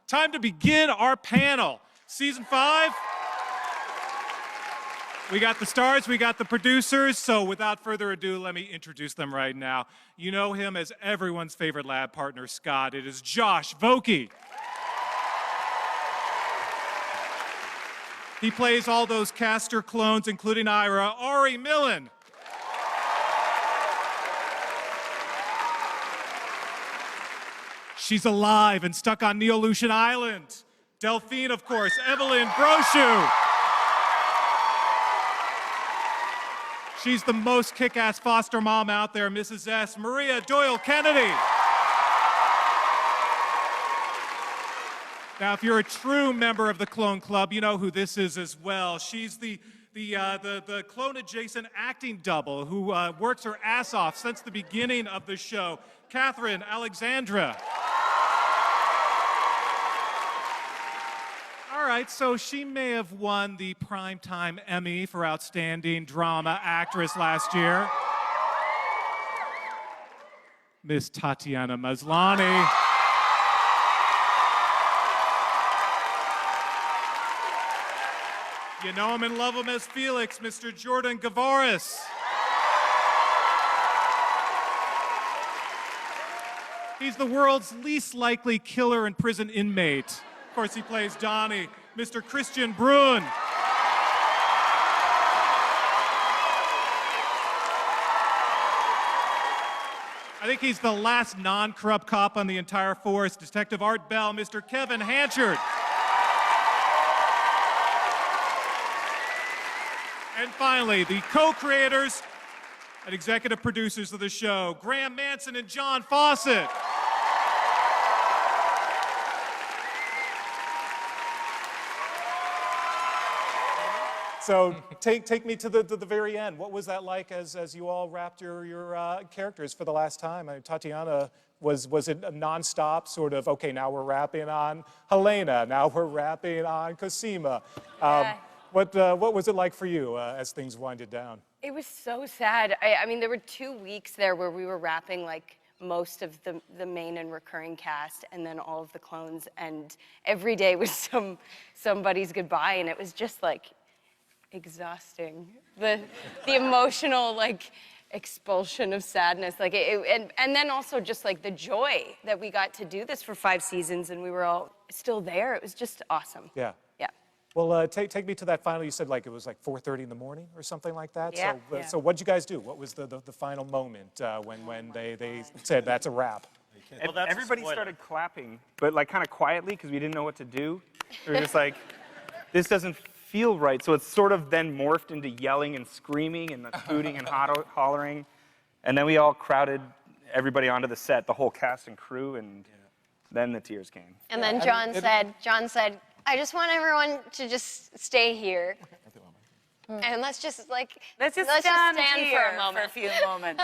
time to begin our panel. Season 5. We got the stars, we got the producers, so without further ado, let me introduce them right now. You know him as everyone's favorite lab partner, Scott. It is Josh Vokey. He plays all those Castor clones, including Ira. Ari Millen. She's alive and stuck on Neolution Island. Delphine, of course, Evelyn Brochu. She's the most kick-ass foster mom out there, Mrs. S. Maria Doyle Kennedy. Now, if you're a true member of the Clone Club, you know who this is as well. She's the clone-adjacent acting double who works her ass off since the beginning of the show, Catherine Alexandra. All right, so she may have won the Primetime Emmy for Outstanding Drama Actress last year. Miss Tatiana Maslany. You know him and love him as Felix, Mr. Jordan Gavaris. He's the world's least likely killer and prison inmate. Of course, he plays Donnie, Mr. Christian Bruin. I think he's the last non-corrupt cop on the entire force, Detective Art Bell, Mr. Kevin Hanchard. And finally, the co-creators and executive producers of the show, Graham Manson and John Fawcett. So take me to the very end. What was that like as you all wrapped your characters for the last time? I mean, Tatiana, was it a nonstop sort of, okay, now we're wrapping on Helena, now we're wrapping on Cosima. What was it like for you as things winded down? It was so sad. I mean, there were 2 weeks there where we were wrapping like most of the main and recurring cast and then all of the clones, and every day was somebody's goodbye, and it was just like exhausting. The emotional like expulsion of sadness, like and then also just like the joy that we got to do this for 5 seasons and we were all still there. It was just awesome. Yeah. Yeah. Well, take me to that final. You said like it was like 4:30 in the morning or something like that. Yeah. So what'd you guys do? What was the final moment when they said that's a wrap? Well, everybody started clapping, but like kind of quietly because we didn't know what to do. We were just like, this doesn't feel right. So it's sort of then morphed into yelling and screaming and hooting and hollering. And then we all crowded everybody onto the set, the whole cast and crew, and then the tears came. And then John said, I just want everyone to just stay here. And let's just stand here for a moment. For a few moments.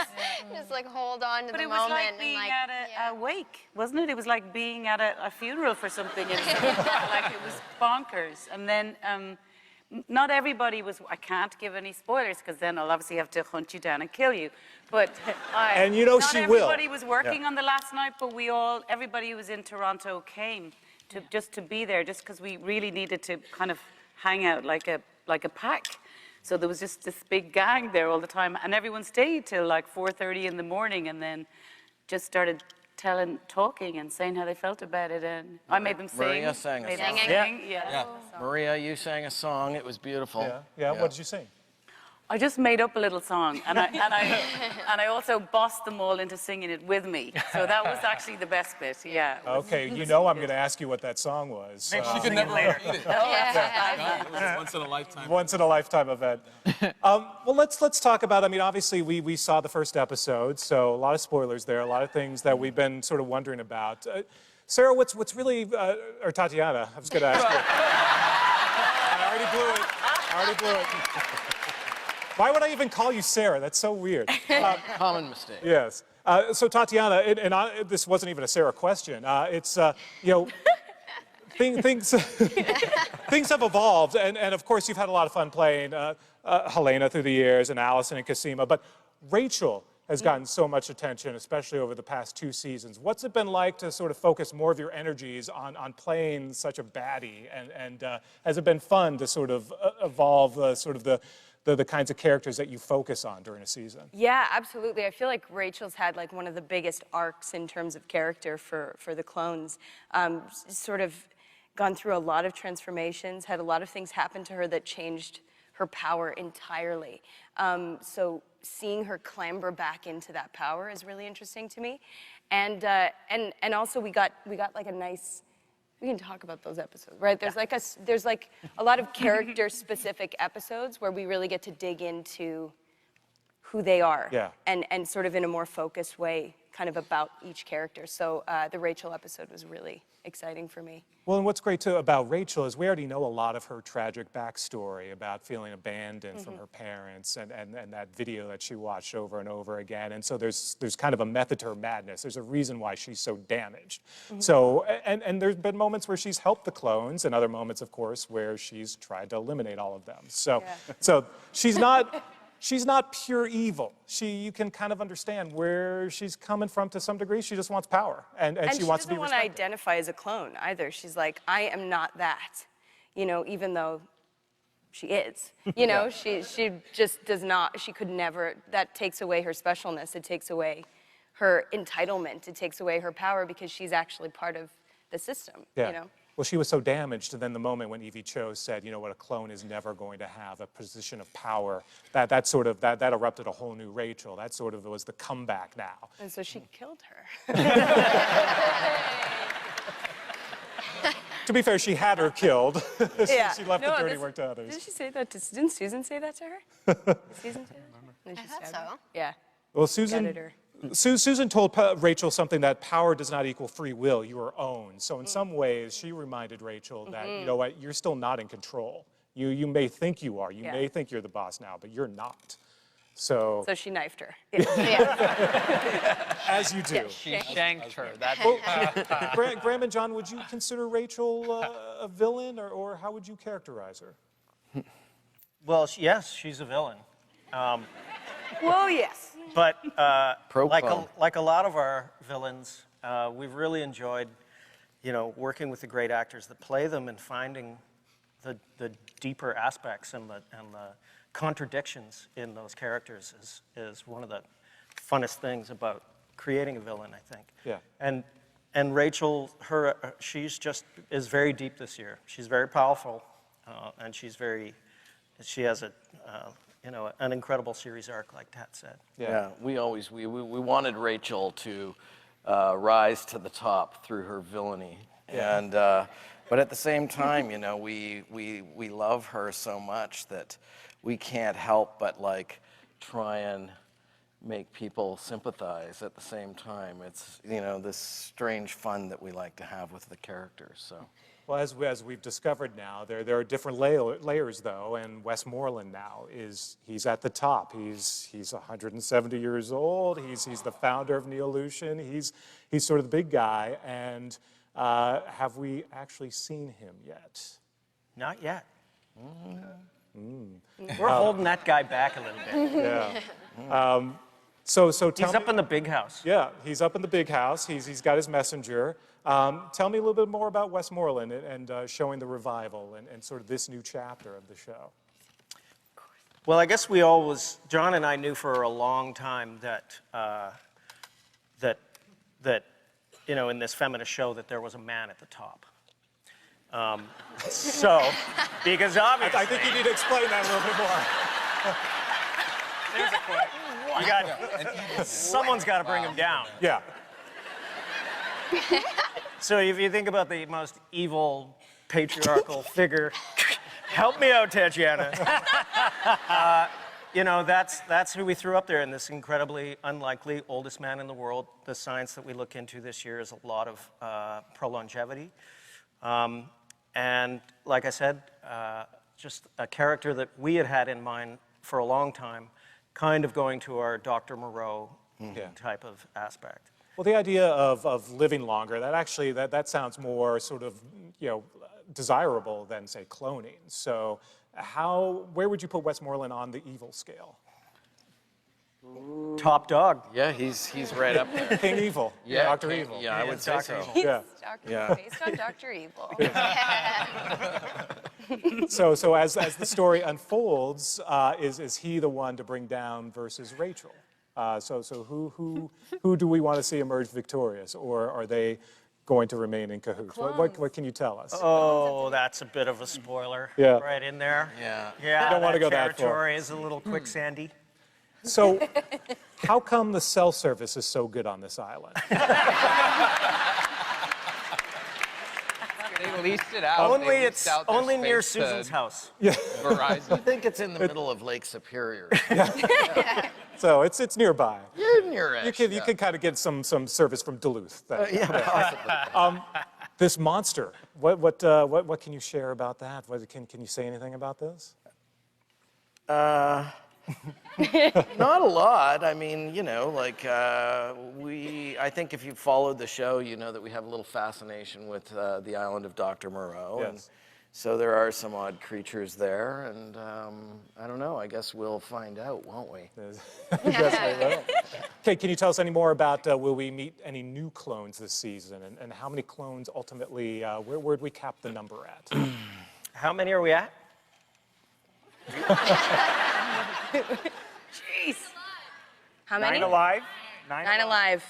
Just like hold on to But the it was moment. like being at a wake, wasn't it? It was like being at a funeral for something. Like it was bonkers. And then not everybody was, I can't give any spoilers because then I'll obviously have to hunt you down and kill you. But and you know not she will. everybody was working on the last night, but everybody who was in Toronto came just to be there, just because we really needed to kind of hang out like a pack. So there was just this big gang there all the time, and everyone stayed till like 4:30 in the morning, and then just started talking and saying how they felt about it, and I made them sing. Maria sang a song. Yeah. Maria, you sang a song. It was beautiful. Yeah. What did you sing? I just made up a little song, and I also bossed them all into singing it with me. So that was actually the best bit. Yeah. Okay, you know I'm going to ask you what that song was. She could never repeat it. It was a once in a lifetime. Once in a lifetime event. Well, let's talk about. I mean, obviously we saw the first episode, so a lot of spoilers there, a lot of things that we've been sort of wondering about. Sarah, what's really, or Tatiana? I was going to ask you. I already blew it. Why would I even call you Sarah? That's so weird. Common mistake. Yes. So Tatiana, this wasn't even a Sarah question. It's things have evolved, and of course you've had a lot of fun playing Helena through the years, and Allison and Cosima. But Rachel, has gotten so much attention, especially over the past 2 seasons. What's it been like to sort of focus more of your energies on playing such a baddie? And has it been fun to sort of evolve sort of the kinds of characters that you focus on during a season? Yeah, absolutely. I feel like Rachel's had like one of the biggest arcs in terms of character for the clones. Sort of gone through a lot of transformations, had a lot of things happen to her that changed her power entirely. So seeing her clamber back into that power is really interesting to me. And also we got like a nice, we can talk about those episodes, right? There's like a lot of character specific episodes where we really get to dig into who they are. Yeah. And sort of in a more focused way, kind of about each character. So the Rachel episode was really exciting for me. Well, and what's great too about Rachel is we already know a lot of her tragic backstory about feeling abandoned from her parents and that video that she watched over and over again. And so there's kind of a method to her madness. There's a reason why she's so damaged. So, and there's been moments where she's helped the clones and other moments, of course, where she's tried to eliminate all of them. So, so she's not pure evil. You can kind of understand where she's coming from to some degree. She just wants power, and she wants to be doesn't want respected. to identify as a clone either. She's like, I am not that, you know, even though she is. You know, she just does not, she could never, that takes away her specialness. It takes away her entitlement. It takes away her power because she's actually part of the system, Yeah. you know. Well, she was so damaged, and then the moment when Evie Cho said, you know what, a clone is never going to have a position of power, that erupted a whole new Rachel. That sort of was the comeback now. And so she killed her. Mm-hmm. To be fair, she had her killed. Yeah. She left No, the dirty this- work to others. Didn't she say that? Didn't Susan say that to her? Did Susan say that? And then she I thought stabbed her? so. Yeah. Well, Susan, Gutted her. Susan told Rachel something that power does not equal free will, you are owned. So in some ways, she reminded Rachel that, you know what, you're still not in control. You may think you are, you may think you're the boss now, but you're not. So So she knifed her. as you do. She shanked her. That's Graham and John, would you consider Rachel a villain, or how would you characterize her? Well, yes, she's a villain. Well, yes. But like Pro-clone. a lot of our villains, we've really enjoyed, working with the great actors that play them and finding the deeper aspects and the contradictions in those characters is one of the funnest things about creating a villain, I think. Yeah. And Rachel, she's just is very deep this year. She's very powerful, and she has an incredible series arc, like Tat said. Yeah, we wanted Rachel to rise to the top through her villainy, and but at the same time, we love her so much that we can't help but like try and make people sympathize at the same time. It's this strange fun that we like to have with the characters. So. Well, as we've discovered now, there are different layers, though, and Westmoreland now he's at the top. He's 170 years old. He's the founder of Neolution. He's sort of the big guy. And have we actually seen him yet? Not yet. We're holding that guy back a little bit. Yeah. So tell He's me. up in the big house. Yeah, he's up in the big house. He's got his messenger. Tell me a little bit more about Westmoreland and showing the revival and sort of this new chapter of the show. Well, I guess John and I knew for a long time that in this feminist show that there was a man at the top. Because obviously, I think you need to explain that a little bit more. there's a quote. Someone's got to bring him down. Yeah. So if you think about the most evil patriarchal figure, help me out, Tatiana. That's who we threw up there in this incredibly unlikely oldest man in the world. The science that we look into this year is a lot of pro-longevity. And like I said, just a character that we had in mind for a long time, kind of going to our Dr. Moreau type of aspect. Well, the idea of living longer, that sounds more sort of, desirable than, say, cloning. So where would you put Westmoreland on the evil scale? Top dog. Yeah, he's right up there. King Evil. Dr. King- Evil. Yeah, I would say Dr. so. Evil. Yeah. Yeah. Based on Dr. Evil. So as the story unfolds, is he the one to bring down versus Rachel? So who do we want to see emerge victorious, or are they going to remain in cahoots? What can you tell us? Oh, that's a bit of a spoiler. Yeah. Right in there. Yeah. Yeah. Don't wanna that go that far. territory is a little quicksandy. So how come the cell service is so good on this island? They leased it out. Only They it's leased out their only near space to Susan's house. I Verizon. think it's in the middle of Lake Superior. So it's nearby. You're near it. You can kind of get some service from Duluth. then. Yeah, possibly. This monster, what can you share about that? Can you say anything about this? Not a lot. I mean, you know, like I think if you've followed the show, you know that we have a little fascination with the island of Dr. Moreau. Yes. And so there are some odd creatures there, and I don't know. I guess we'll find out, won't we? Yes, we will. Okay, can you tell us any more about will we meet any new clones this season, and how many clones ultimately? Where'd we cap the number at? How many are we at? Jeez. How many? 9 alive. 9 alive.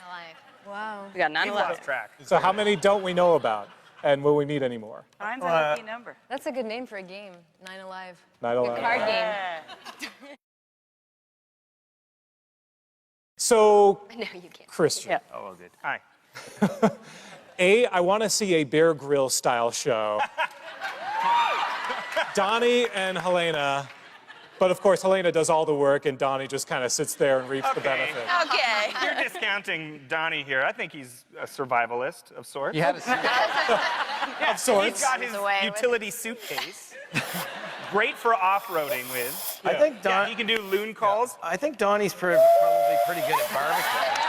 Wow. We got 9 We alive. lost track. So how many don't we know about, and will we meet any more? Nine's a lucky number. That's a good name for a game. 9 Alive. 9 alive. Card game. Yeah. So I know you can't. Christian, Yeah. Oh, good. Hi. I want to see a Bear Grylls style show. Donnie and Helena, but of course Helena does all the work and Donnie just kind of sits there and reaps the Okay. benefit. Okay. You're discounting Donnie here. I think he's a survivalist of sorts. You had to see Yeah, Of sorts. He's got his away with- utility suitcase. Great for off-roading with. I think Yeah, he can do loon calls. I think Donnie's probably pretty good at barbecue.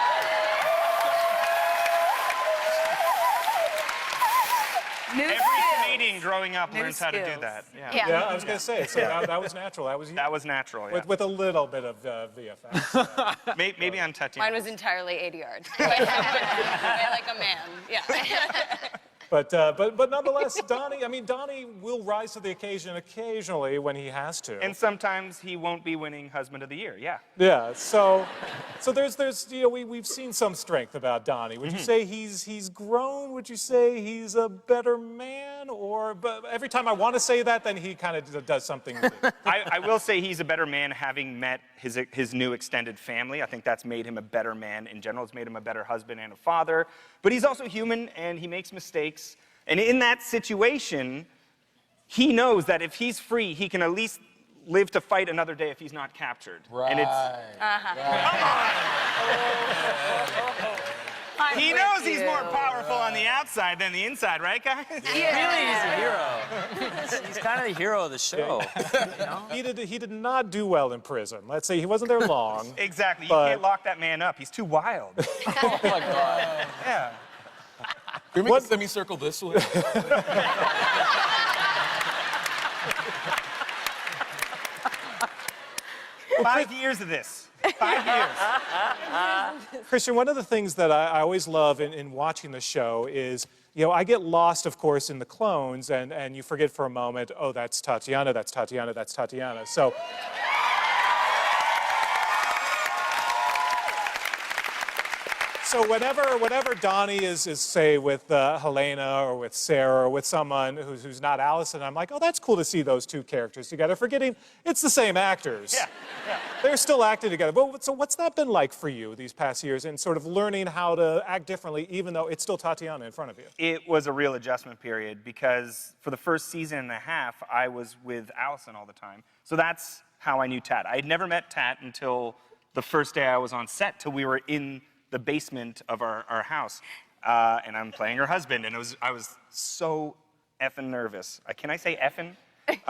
New Every skills. Canadian growing up New learns how to do skills. that. Yeah. Yeah. Yeah, I was going to say, so that was natural. That was you. That was natural, yeah. With a little bit of VFX. Maybe on Tatiana. Mine was entirely 80 yards. Like a man. Yeah. But nonetheless, Donnie will rise to the occasion occasionally when he has to. And sometimes he won't be winning Husband of the Year, yeah. Yeah, so there's we've seen some strength about Donnie. Would you say he's grown? Would you say he's a better man? But every time I want to say that, then he kind of does something new. I will say he's a better man having met his new extended family. I think that's made him a better man in general. It's made him a better husband and a father. But he's also human and he makes mistakes. And in that situation, he knows that if he's free, he can at least live to fight another day if he's not captured. Right. And he knows he's more powerful on the outside than the inside, right, guys? Really, he's a hero. He's kind of the hero of the show. He did not do well in prison. Let's say he wasn't there long. Exactly. You But- can't lock that man up. He's too wild. Oh my God. Yeah. Can we make a semicircle this way? 5 years of this. 5 years. Christian, one of the things that I always love in watching the show is, I get lost, of course, in the clones, and you forget for a moment, oh, that's Tatiana, that's Tatiana, that's Tatiana. So whenever Donnie is say, with Helena or with Sarah or with someone who's not Allison, I'm like, oh, that's cool to see those two characters together, forgetting it's the same actors. Yeah. They're still acting together. So what's that been like for you these past years in sort of learning how to act differently, even though it's still Tatiana in front of you? It was a real adjustment period because for the first season and a half, I was with Allison all the time. So that's how I knew Tat. I had never met Tat until the first day I was on set, till we were in the basement of our house. And I'm playing her husband, and I was so effing nervous. Can I say effing? Okay,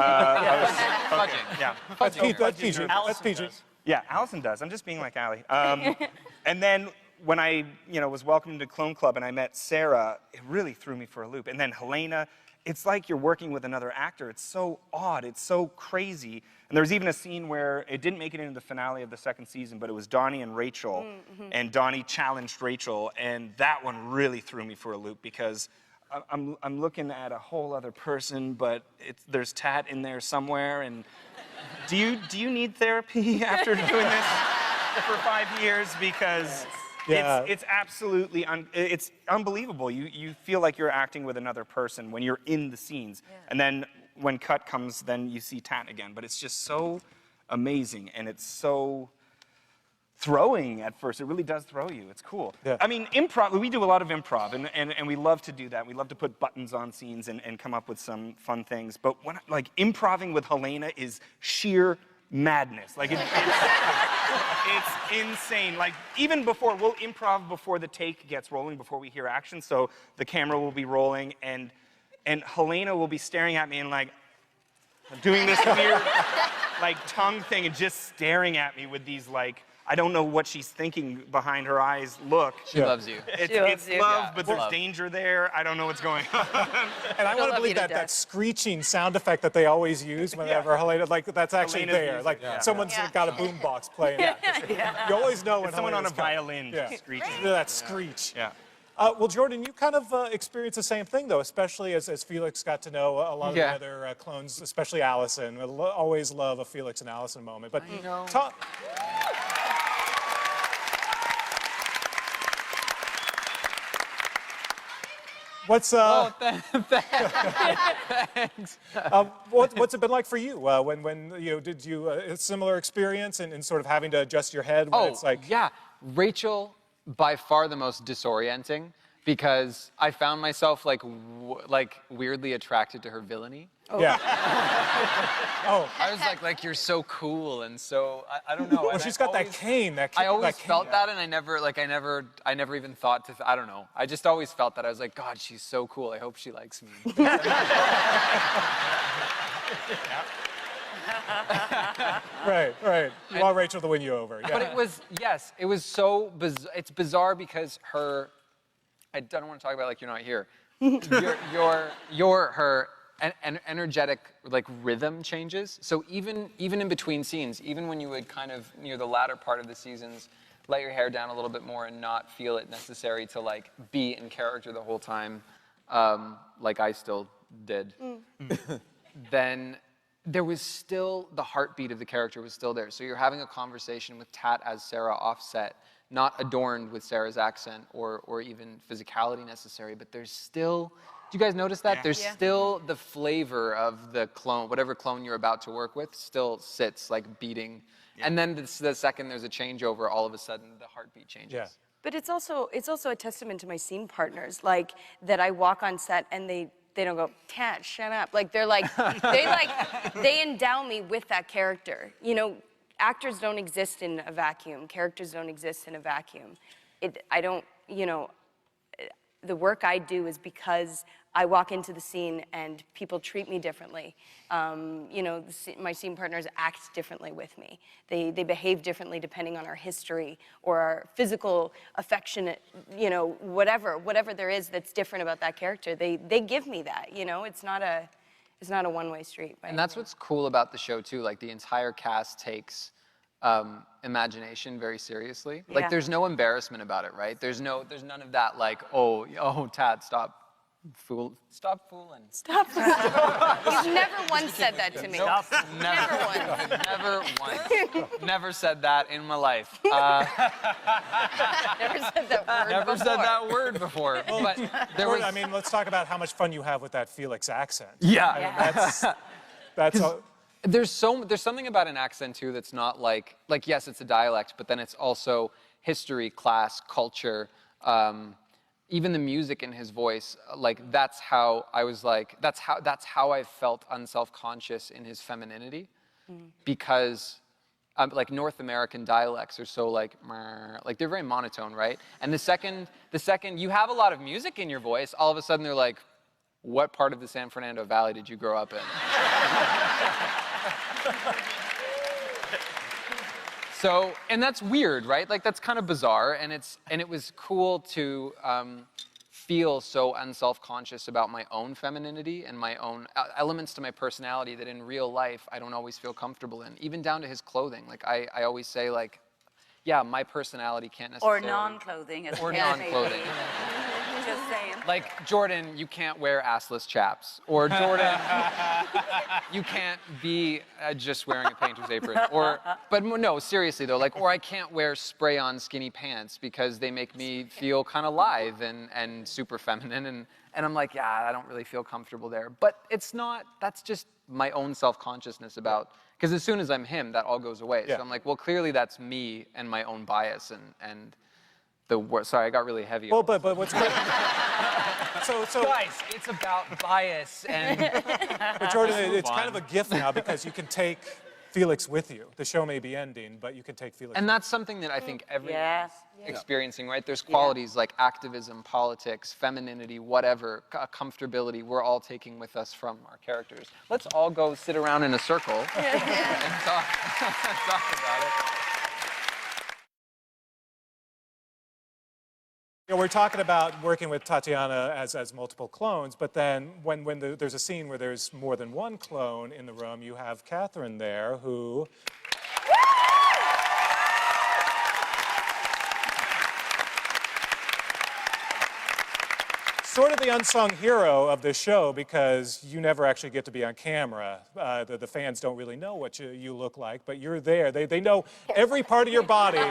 yeah. That's PG. That's PG. Yeah, Allison does. I'm just being like Allie. And then when I was welcomed to Clone Club and I met Sarah, it really threw me for a loop. And then Helena it's like you're working with another actor. It's so odd. It's so crazy. And there was even a scene where it didn't make it into the finale of the second season, but it was Donnie and Rachel. And Donnie challenged Rachel. And that one really threw me for a loop because I'm looking at a whole other person, but there's Tat in there somewhere. And do you need therapy after doing this for 5 years? Because it's absolutely it's unbelievable. You feel like you're acting with another person when you're in the scenes. And then when cut comes, then you see Tat again. But it's just so amazing, and it's so throwing at first. It really does throw you. It's cool. Yeah. I mean, improv, we do a lot of improv, and we love to do that. We love to put buttons on scenes and come up with some fun things. But when, like, improving with Helena is sheer madness. Like, it's insane. Like, even before, we'll improv before the take gets rolling, before we hear action. So the camera will be rolling, and Helena will be staring at me and, like, doing this weird, like, tongue thing and just staring at me with these, like, I don't know what she's thinking behind her eyes look. She loves you. It's love, Yeah, but it's there's love. danger there. I don't know what's going on. And I want to love you believe to that death. that screeching sound effect that they always use whenever Helena, like that's actually Helena's there. music, Like yeah. someone's got a boombox playing. You always know when Someone on a Helena's coming. violin just screeching. That screech. Yeah. Well, Jordan, you kind of experienced the same thing, though, especially as Felix got to know a lot of the other clones, especially Allison. I always love a Felix and Allison moment. But talk. What's Thanks. what's it been like for you when you know, did you a similar experience in sort of having to adjust your head when it's like yeah. Rachel, by far the most disorienting, because I found myself like weirdly attracted to her villainy. yeah. I was like you're so cool and so I don't know. Well, and she's I got that always- cane. I always that cane. felt that, and I never even thought to. I don't know. I just always felt that. I was like, God, she's so cool. I hope she likes me. Right. You want Rachel to win you over. Yeah. But it was so bizarre. It's bizarre because her. I don't want to talk about it like you're not here. Her energetic like rhythm changes. So even in between scenes, even when you would kind of near the latter part of the seasons, let your hair down a little bit more and not feel it necessary to like be in character the whole time, like I still did. Then there was still the heartbeat of the character was still there. So you're having a conversation with Tat as Sarah offset, not adorned with Sarah's accent or even physicality necessary, but there's still, do you guys notice that? There's still the flavor of the clone, whatever clone you're about to work with, still sits like beating. And then the second there's a changeover, all of a sudden the heartbeat changes. Yeah. But it's also a testament to my scene partners, like that I walk on set and they don't go, Tat, shut up. Like they endow me with that character. You know, actors don't exist in a vacuum. Characters don't exist in a vacuum. The work I do is because I walk into the scene and people treat me differently. My scene partners act differently with me. They behave differently depending on our history or our physical affectionate, whatever there is that's different about that character. They give me that. It's not a one-way street. And that's what's cool about the show too. Like the entire cast takes imagination very seriously. Like Yeah. there's no embarrassment about it, right? There's none of that like, oh, Tat, stop fooling. Stop. You've never once said that to me. Never once. Never once. Never said that in my life. Never said that word Never before. said that word before. But there was. Jordan, I mean, let's talk about how much fun you have with that Felix accent. Yeah. That's all. There's something about an accent too that's not like yes, it's a dialect, but then it's also history, class, culture, even the music in his voice. Like that's how I was like that's how I felt unself-conscious in his femininity, because like North American dialects are so like they're very monotone, right? And the second you have a lot of music in your voice, all of a sudden they're like, what part of the San Fernando Valley did you grow up in? So, and that's weird, right? Like that's kind of bizarre, and it was cool to feel so unself-conscious about my own femininity and my own elements to my personality that in real life I don't always feel comfortable in, even down to his clothing. Like I always say, like, yeah, my personality can't Or necessarily... non-clothing. Or non-clothing. Just saying. Like, Jordan, you can't wear assless chaps. Or Jordan, you can't be just wearing a painter's apron. Or, but no, seriously though, like, or I can't wear spray-on skinny pants because they make me feel kind of lithe and super feminine. And I'm like, yeah, I don't really feel comfortable there. But it's not, that's just my own self-consciousness about, because as soon as I'm him, that all goes away. Yeah. So I'm like, well, clearly that's me and my own bias and the word. Sorry, I got really heavy. Well, but what's great... So Guys, it's about bias and... But Jordan, it's kind of a gift now because you can take Felix with you. The show may be ending, but you can take Felix. And that's something that I think everyone's Yeah. experiencing, right? There's qualities like activism, politics, femininity, whatever, comfortability, we're all taking with us from our characters. Let's all go sit around in a circle and talk about it. You know, we're talking about working with Tatiana as multiple clones, but then when there's a scene where there's more than one clone in the room, you have Catherine there who... Sort of the unsung hero of this show because you never actually get to be on camera. The fans don't really know what you look like, but you're there. They know every part of your body,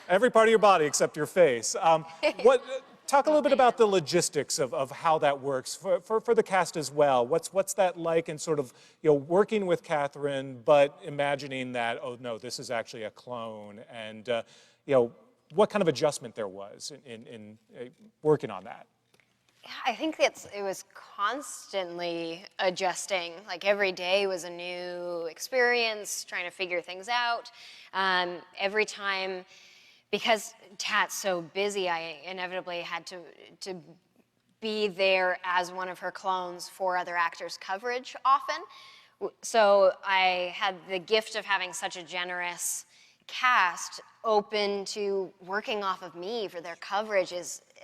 every part of your body except your face. Talk a little bit about the logistics of how that works for the cast as well. What's that like in sort of, you know, working with Catherine, but imagining that, oh no, this is actually a clone, and you know, what kind of adjustment there was in working on that? I think it was constantly adjusting. Like every day was a new experience, trying to figure things out. Every time, because Tat's so busy, I inevitably had to be there as one of her clones for other actors' coverage often. So I had the gift of having such a generous cast open to working off of me for their coverage.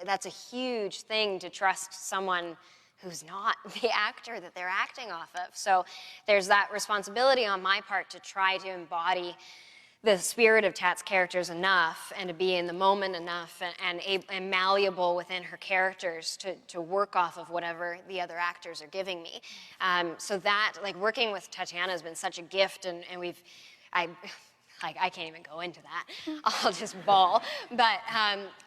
That's a huge thing to trust someone who's not the actor that they're acting off of. So there's that responsibility on my part to try to embody the spirit of Tat's characters enough and to be in the moment enough and malleable within her characters to work off of whatever the other actors are giving me. So that, like, working with Tatiana has been such a gift, and I can't even go into that. I'll just bawl. But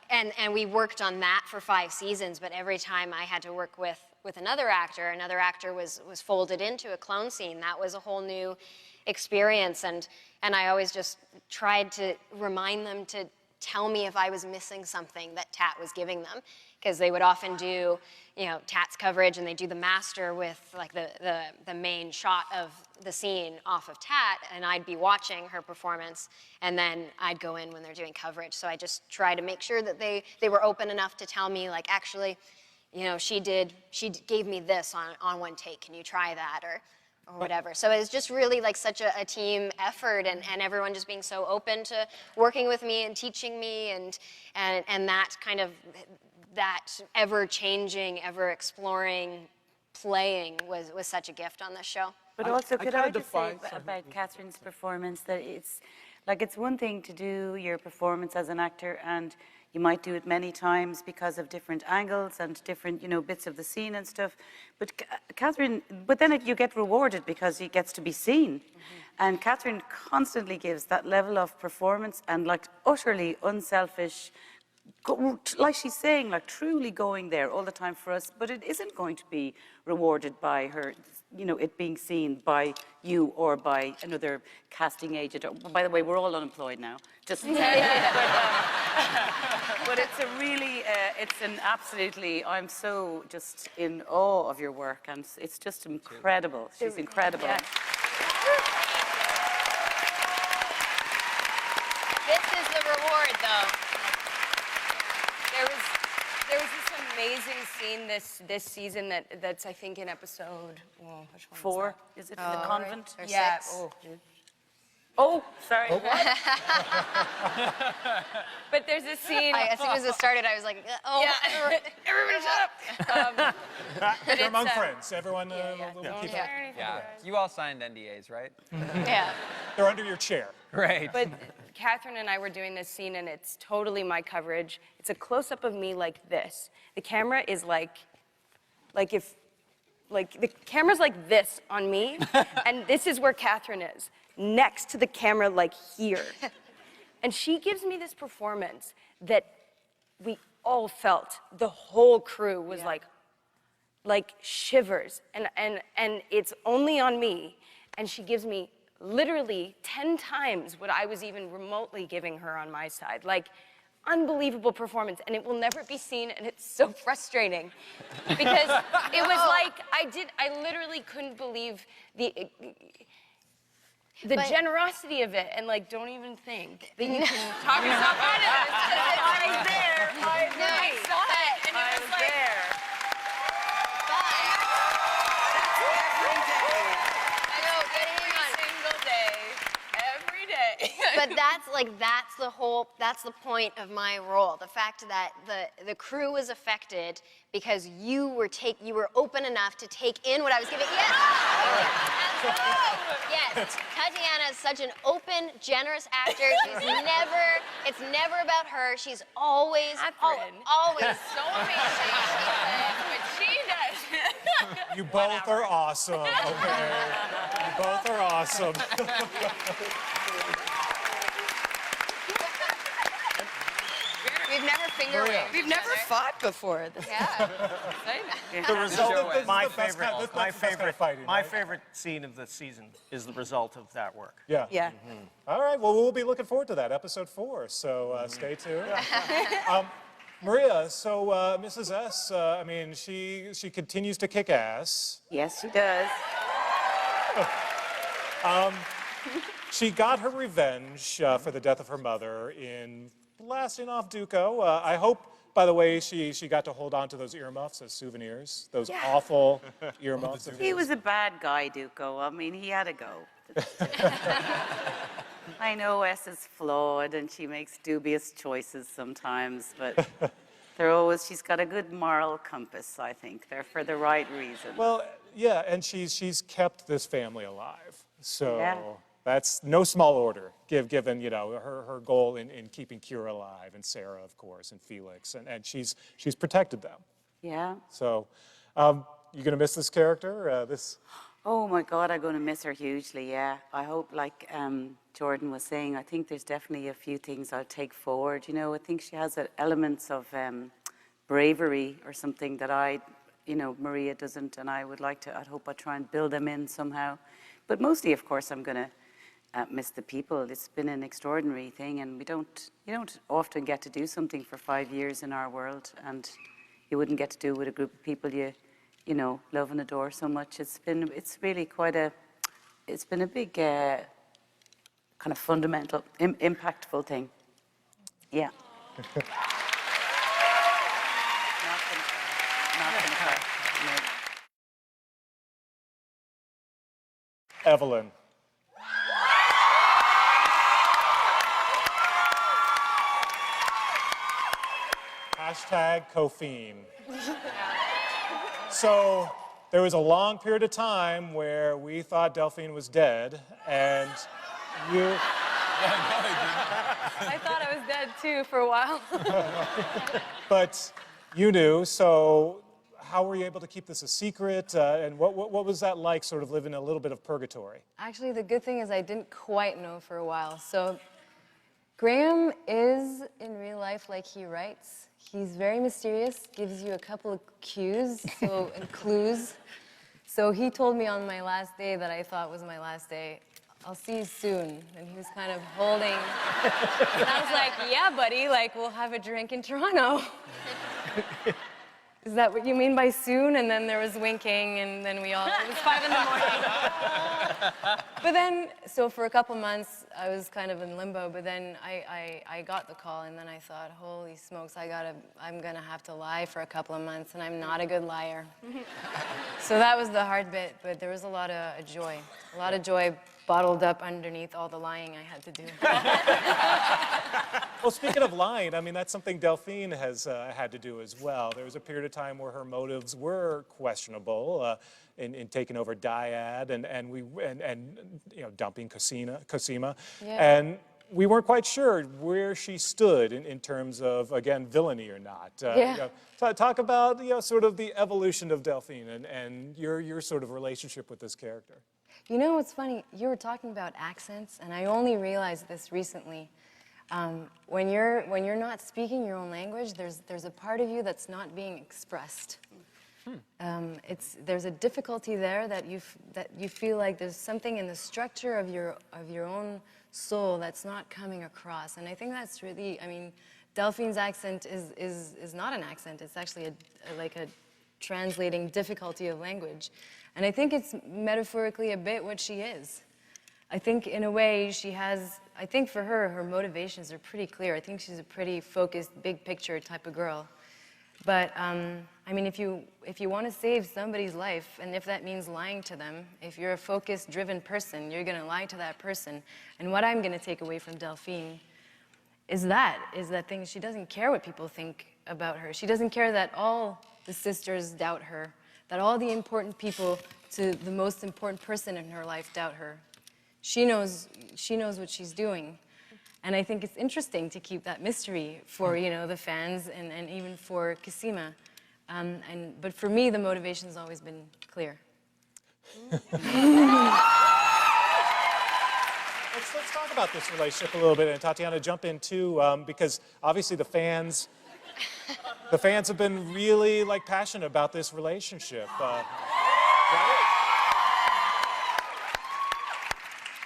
and we worked on that for 5 seasons. But every time I had to work with another actor was folded into a clone scene. That was a whole new experience. And I always just tried to remind them to tell me if I was missing something that Tat was giving them, because they would often do, you know, Tat's coverage, and they do the master with like the main shot of the scene off of Tat, and I'd be watching her performance, and then I'd go in when they're doing coverage. So I just try to make sure that they were open enough to tell me, like, actually, you know, she gave me this on one take. Can you try that, or whatever. So it's just really like such a team effort, and everyone just being so open to working with me and teaching me, and that kind of, that ever-changing, ever-exploring playing was such a gift on this show. But also, could I just say about Catherine's performance that it's one thing to do your performance as an actor, and you might do it many times because of different angles and different, you know, bits of the scene and stuff. But Catherine, but then you get rewarded because he gets to be seen. And Catherine constantly gives that level of performance and like utterly unselfish, like she's saying, like truly going there all the time for us, but it isn't going to be rewarded by her, you know, it being seen by you or by another casting agent. By the way, we're all unemployed now. Just but it's a really, it's an absolutely, I'm so just in awe of your work, and it's just incredible. She's incredible. Yeah. This is the reward, though. There was this amazing scene this season that's I think in episode, which one 4, was is it the convent? that? Or Yeah. 6. Oh. Oh, sorry. But there's a scene. As soon as it started, I was like, oh. Yeah. Everybody shut up. But You're among it's, friends. Everyone will keep it. Yeah. You all signed NDAs, right? Yeah. They're under your chair. Right. But Catherine and I were doing this scene, and it's totally my coverage. It's a close-up of me like this. The camera is like the camera's like this on me, and this is where Catherine is, next to the camera, like here. And she gives me this performance that we all felt. The whole crew was like shivers, and it's only on me, and she gives me literally 10 times what I was even remotely giving her on my side. Like, unbelievable performance, and it will never be seen, and it's so frustrating. Because it was like, I literally couldn't believe the generosity of it, and like, don't even think that you can talk yourself out of this. I was there. I saw it, and it was like, But that's the point of my role. The fact that the crew was affected because you were open enough to take in what I was giving. Yes. Yes. Tatiana is such an open, generous actor. It's never about her. She's always always so amazing. But she does. You both are awesome, okay? You both are awesome. We've never finger waved. We've never fought before. Yeah. The result, This is my the best favorite, kind- this is my the best kind of favorite, fighting, my right? favorite scene of the season is the result of that work. Yeah. Yeah. All right, well, we'll be looking forward to that, episode 4, so stay tuned. Maria, so Mrs. S, I mean, she continues to kick ass. Yes, she does. She got her revenge for the death of her mother in blasting off Duco. I hope, by the way, she got to hold on to those earmuffs as souvenirs, those awful earmuffs. He was a bad guy, Duco. I mean, he had to go. I know S is flawed and she makes dubious choices sometimes, but she's got a good moral compass, I think. They're for the right reason. Well, yeah, and she's kept this family alive. So Yeah. that's no small order, given, you know, her goal in keeping Kira alive, and Sarah, of course, and Felix, and she's protected them. Yeah. So, you gonna miss this character? Oh my God, I'm going to miss her hugely, yeah. I hope, like Jordan was saying, I think there's definitely a few things I'll take forward. You know, I think she has elements of bravery or something that Maria doesn't, and I'd hope I try and build them in somehow. But mostly, of course, I'm going to miss the people. It's been an extraordinary thing, and you don't often get to do something for 5 years in our world, and you wouldn't get to do it with a group of people you know, love and adore so much. It's really it's been a big kind of fundamental, impactful thing. Yeah. Not gonna cry. No. Evelyn. Hashtag Kofine. So there was a long period of time where we thought Delphine was dead, and you... I thought I was dead too for a while. But you knew, so how were you able to keep this a secret? And what was that like, sort of living a little bit of purgatory? Actually, the good thing is I didn't quite know for a while. So Graham is, in real life, like he writes. He's very mysterious, gives you a couple of cues, and clues. So he told me on my last day that I thought was my last day, I'll see you soon. And he was kind of holding. And I was like, yeah, buddy, like, we'll have a drink in Toronto. Is that what you mean by soon? And then there was winking, and then it was 5 in the morning. But then, so for a couple months, I was kind of in limbo, but then I got the call, and then I thought, holy smokes, I'm gonna have to lie for a couple of months, and I'm not a good liar. So that was the hard bit, but there was a lot of joy bottled up underneath all the lying I had to do. Well, speaking of lying, I mean, that's something Delphine has had to do as well. There was a period of time where her motives were questionable in taking over Dyad and you know, dumping Cosima. Yeah. And we weren't quite sure where she stood in terms of, again, villainy or not. Yeah. You know, talk about, you know, sort of the evolution of Delphine and your sort of relationship with this character. You know what's funny? You were talking about accents, and I only realized this recently. When you're not speaking your own language, there's a part of you that's not being expressed. There's a difficulty there that you feel like there's something in the structure of your own soul that's not coming across, and I think that's really, I mean, Delphine's accent is not an accent. It's actually like a translating difficulty of language, and I think it's metaphorically a bit what she is. I think in a way she has, I think for her motivations are pretty clear. I think she's a pretty focused, big picture type of girl. But I mean, if you want to save somebody's life, and if that means lying to them, if you're a focused, driven person, you're going to lie to that person. And what I'm going to take away from Delphine is that thing. She doesn't care what people think about her. She doesn't care that all the sisters doubt her, that all the important people to the most important person in her life doubt her. She knows what she's doing. And I think it's interesting to keep that mystery for, you know, the fans and even for Cosima. But for me, the motivation's always been clear. Let's talk about this relationship a little bit, and Tatiana, jump in too, because obviously the fans have been really like passionate about this relationship. Right?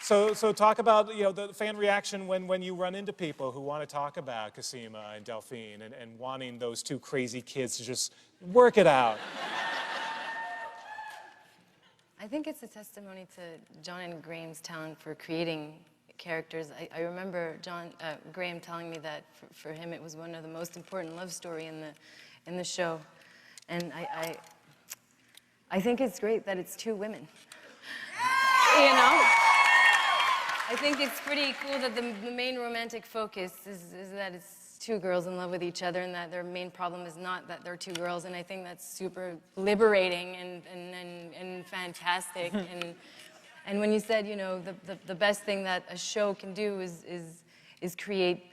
So talk about, you know, the fan reaction when you run into people who want to talk about Cosima and Delphine and wanting those two crazy kids to just work it out. I think it's a testimony to John and Graham's talent for creating characters. I remember Graham telling me that for him it was one of the most important love story in the show, and I think it's great that it's two women. You know. I think it's pretty cool that the main romantic focus is that it's two girls in love with each other, and that their main problem is not that they're two girls, and I think that's super liberating and fantastic. And when you said, you know, the best thing that a show can do is create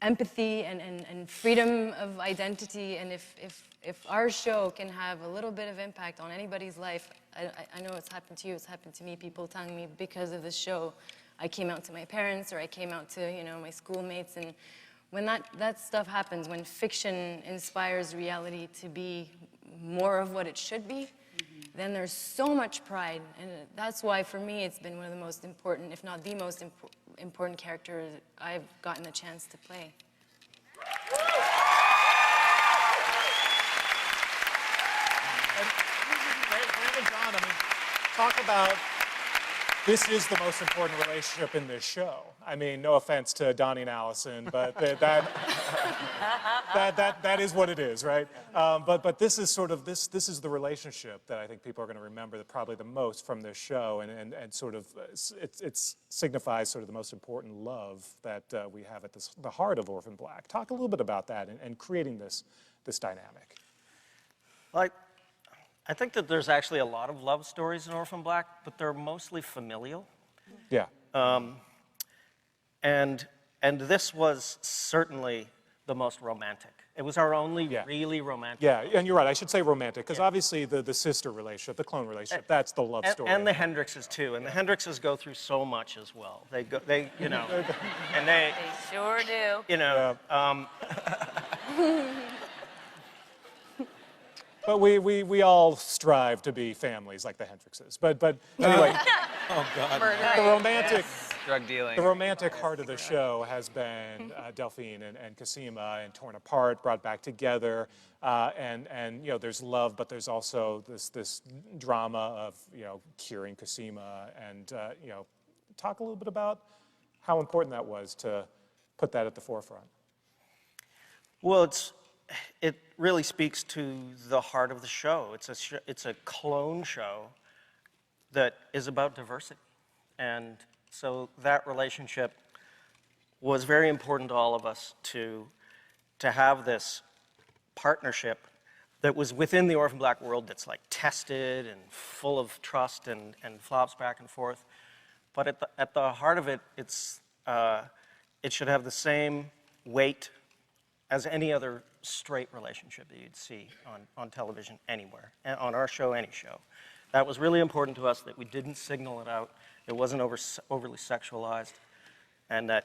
empathy and freedom of identity, and if our show can have a little bit of impact on anybody's life, I know it's happened to you, it's happened to me, people telling me because of this show, I came out to my parents, or I came out to, you know, my schoolmates, and when that stuff happens, when fiction inspires reality to be more of what it should be, then there's so much pride, and that's why for me it's been one of the most important, if not the most important character I've gotten the chance to play. And John, I mean, talk about, this is the most important relationship in this show. I mean, no offense to Donnie and Allison, but that is what it is, right? But this is sort of, this is the relationship that I think people are going to remember probably the most from this show, and sort of, it signifies sort of the most important love that we have at the heart of Orphan Black. Talk a little bit about that and creating this dynamic. Like, I think that there's actually a lot of love stories in Orphan Black, but they're mostly familial. Yeah. And this was certainly the most romantic. It was our only really romantic. Yeah, and you're right. I should say romantic, because obviously the sister relationship, the clone relationship, that's the love story. And the Hendrixes too. And the Hendrixes go through so much as well. They you know, and they sure do. You know. But we all strive to be families like the Hendrixes. But anyway, Oh, God. the romantic, Drug dealing. the romantic heart of the show has been Delphine and Cosima, and torn apart, brought back together, and you know, there's love, but there's also this drama of, you know, curing Cosima, and you know, talk a little bit about how important that was to put that at the forefront. Well, it really speaks to the heart of the show. It's a clone show that is about diversity And so that relationship was very important to all of us to have this partnership that was within the Orphan Black world that's like tested and full of trust and flops back and forth. But at the heart of it, it should have the same weight as any other straight relationship that you'd see on television anywhere, and on our show, any show. That was really important to us, that we didn't signal it out, it wasn't overly sexualized, and that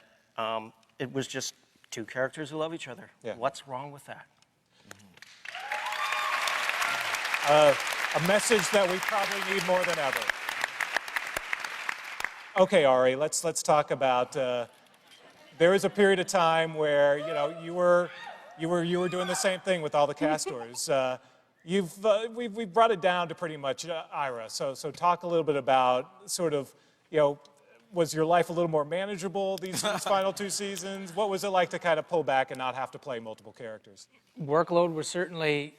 it was just two characters who love each other. Yeah. What's wrong with that? A message that we probably need more than ever. Okay, Ari, let's talk about. There was a period of time where you were doing the same thing with all the castors. We've brought it down to pretty much Ira. So talk a little bit about sort of was your life a little more manageable these final 2 seasons? What was it like to kind of pull back and not have to play multiple characters? Workload was certainly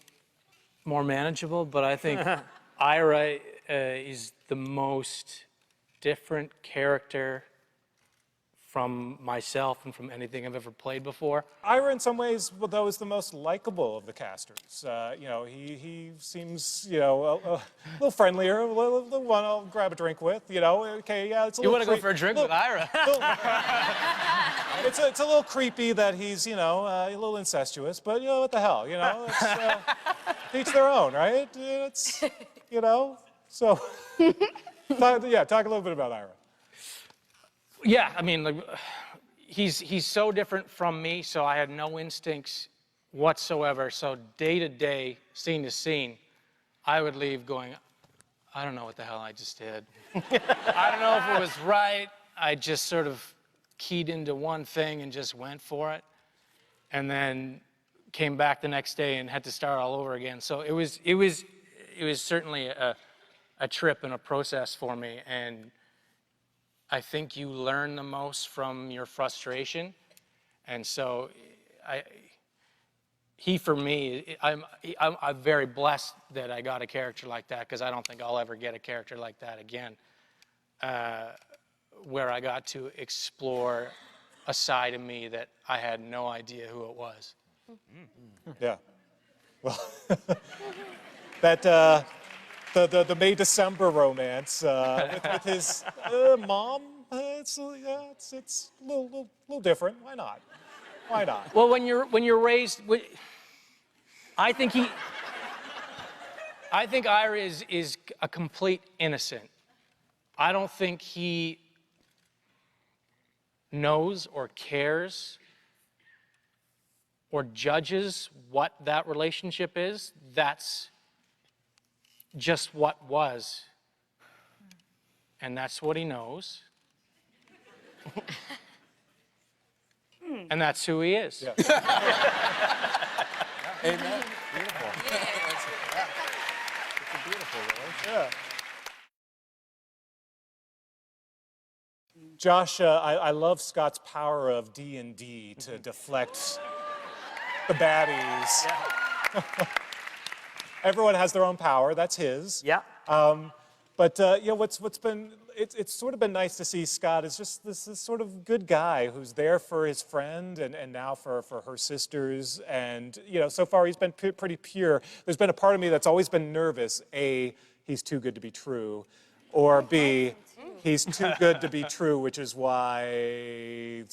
more manageable, but I think Ira is the most different character from myself and from anything I've ever played before. Ira, in some ways, though, is the most likable of the casters. He seems, a little friendlier, a little one I'll grab a drink with. Okay, yeah, it's a little. You want to go for a drink with Ira? It's a little creepy that he's, a little incestuous, but what the hell, it's, each their own, right? It's, so. Talk a little bit about Ira. Yeah, I mean, he's so different from me, so I had no instincts whatsoever. So day to day, scene to scene, I would leave going, I don't know what the hell I just did. I don't know if it was right. I just sort of keyed into one thing and just went for it, and then came back the next day and had to start all over again. So it was certainly a trip and a process for me, and I think you learn the most from your frustration. And so for me, I'm very blessed that I got a character like that, because I don't think I'll ever get a character like that again, where I got to explore a side of me that I had no idea who it was. Yeah. Well, that the May-December romance with his mom, it's a little different. Why not? Why not? Well, when you're raised, I think Ira is a complete innocent. I don't think he knows or cares or judges what that relationship is. That's just what was. And that's what he knows. And that's who he is. Yeah. Amen. Beautiful. It's a beautiful relationship. Yeah. Josh, I love Scott's power of D&D to deflect the baddies. Yeah. Everyone has their own power. That's his. Yeah. But what's been it's sort of been nice to see Scott as just this sort of good guy who's there for his friend and now for her sisters, and so far he's been pretty pure. There's been a part of me that's always been nervous. A, he's too good to be true, or B, he's too good to be true, which is why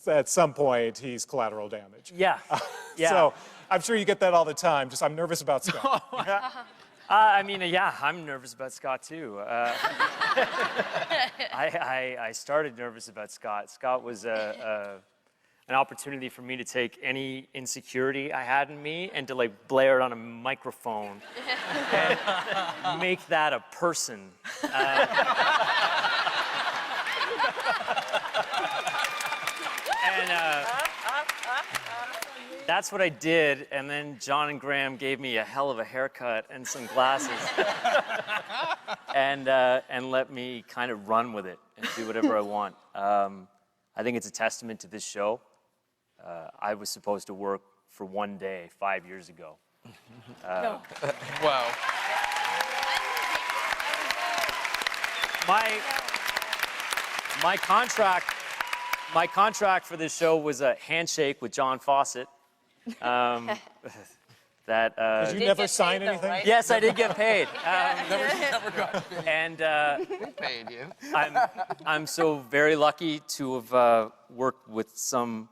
at some point he's collateral damage. Yeah. Yeah. So I'm sure you get that all the time. Just I'm nervous about Scott. I'm nervous about Scott too. I started nervous about Scott. Scott was an opportunity for me to take any insecurity I had in me and to blare it on a microphone and make that a person. That's what I did, and then John and Graham gave me a hell of a haircut and some glasses, and let me kind of run with it and do whatever I want. I think it's a testament to this show. I was supposed to work for one day 5 years ago. Wow. my contract for this show was a handshake with John Fawcett. That Did you never sign anything? yes, I did get paid. Never got paid. And We paid you. I'm so very lucky to have worked with some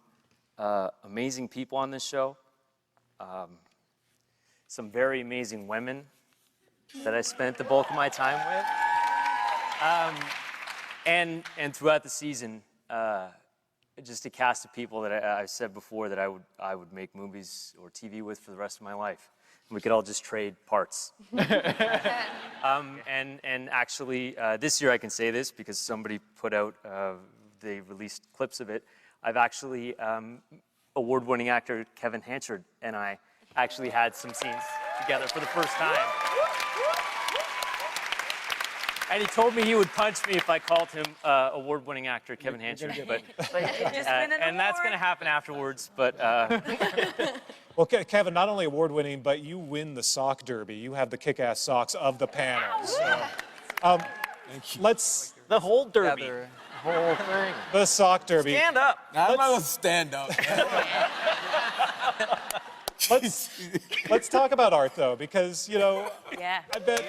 amazing people on this show. Some very amazing women that I spent the bulk of my time with. And throughout the season, just a cast of people that I've said before that I would make movies or TV with for the rest of my life. And we could all just trade parts. And actually, this year I can say this because somebody put out, they released clips of it. I've actually, award-winning actor Kevin Hanchard and I actually had some scenes together for the first time. And he told me he would punch me if I called him award-winning actor Kevin Hanchard. But and that's going to happen afterwards. But Well, Kevin, not only award-winning, but you win the sock derby. You have the kick-ass socks of the panel. So, let's The whole derby. The whole thing. the sock derby. Stand up. I'm not gonna stand up. Let's talk about art though, because Yeah. I bet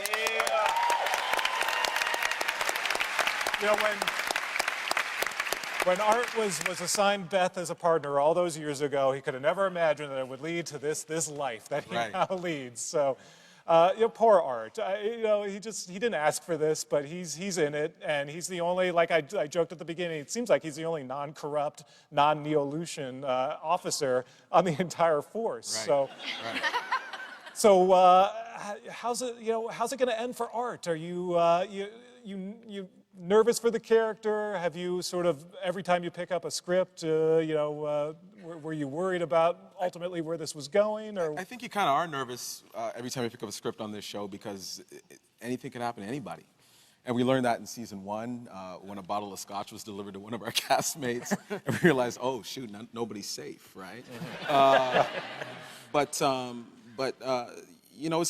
when Art was assigned Beth as a partner all those years ago, he could have never imagined that it would lead to this life that he now leads. So, poor Art. He didn't ask for this, but he's in it, and he's the only, like I joked at the beginning, it seems like he's the only non-corrupt, non-Neolution officer on the entire force. Right. So how's it going to end for Art? Are you nervous for the character? Have you sort of, every time you pick up a script, were you worried about ultimately where this was going? Or I think you kind of are nervous every time you pick up a script on this show because anything can happen to anybody. And we learned that in season 1 when a bottle of scotch was delivered to one of our castmates, and we realized, oh shoot, nobody's safe, right? But it's